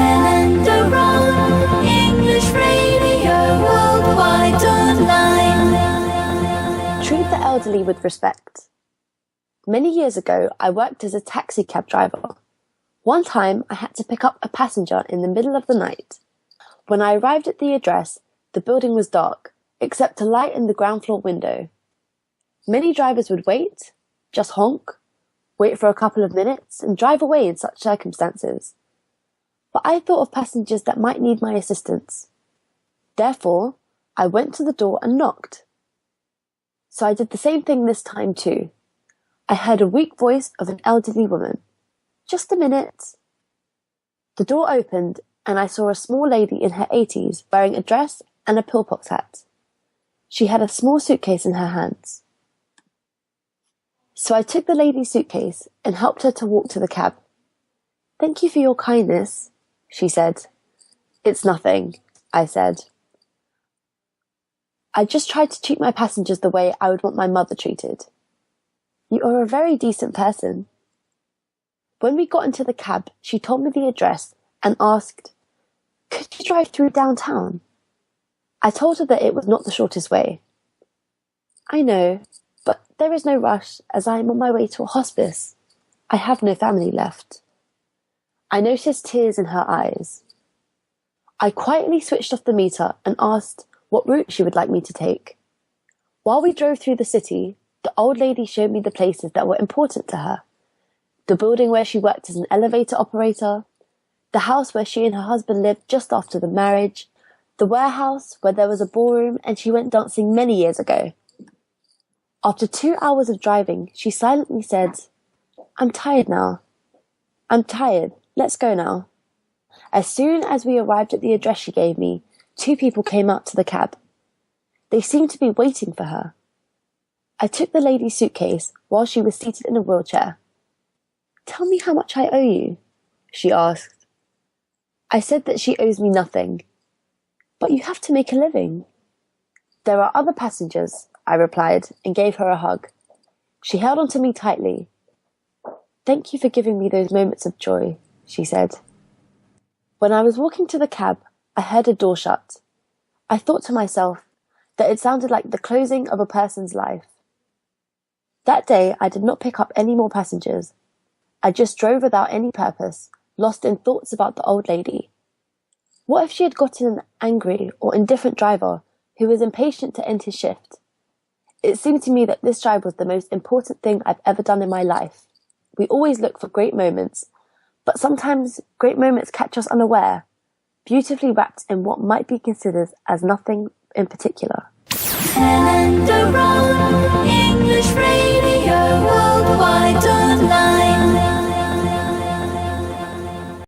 Helen, Doron, English radio worldwide online. Treat the elderly with respect. Many years ago, I worked as a taxi cab driver. One time, I had to pick up a passenger in the middle of the night. When I arrived at the address, the building was dark, except a light in the ground floor window. Many drivers would wait, just honk, wait for a couple of minutes, and drive away in such circumstances. But I thought of passengers that might need my assistance. Therefore, I went to the door and knocked. So I did the same thing this time too. I heard a weak voice of an elderly woman. "Just a minute." The door opened and I saw a small lady in her 80s wearing a dress and a pillbox hat. She had a small suitcase in her hands. So I took the lady's suitcase and helped her to walk to the cab. "Thank you for your kindness," she said. "It's nothing," I said. I just tried to treat my passengers the way I would want my mother treated. "You are a very decent person." When we got into the cab, she told me the address and asked, "Could you drive through downtown?" I told her that it was not the shortest way. "I know, but there is no rush as I am on my way to a hospice. I have no family left." I noticed tears in her eyes. I quietly switched off the meter and asked what route she would like me to take. While we drove through the city, the old lady showed me the places that were important to her. The building where she worked as an elevator operator, the house where she and her husband lived just after the marriage, the warehouse where there was a ballroom and she went dancing many years ago. After 2 hours of driving, she silently said, "I'm tired now. I'm tired. Let's go now." As soon as we arrived at the address she gave me, 2 people came out to the cab. They seemed to be waiting for her. I took the lady's suitcase while she was seated in a wheelchair. "Tell me how much I owe you," she asked. I said that she owes me nothing. "But you have to make a living." "There are other passengers," I replied, and gave her a hug. She held on to me tightly. "Thank you for giving me those moments of joy," she said. When I was walking to the cab, I heard a door shut. I thought to myself that it sounded like the closing of a person's life. That day, I did not pick up any more passengers. I just drove without any purpose, lost in thoughts about the old lady. What if she had gotten an angry or indifferent driver who was impatient to end his shift? It seemed to me that this drive was the most important thing I've ever done in my life. We always look for great moments, but sometimes great moments catch us unaware, beautifully wrapped in what might be considered as nothing in particular. Helen, Doron, English radio.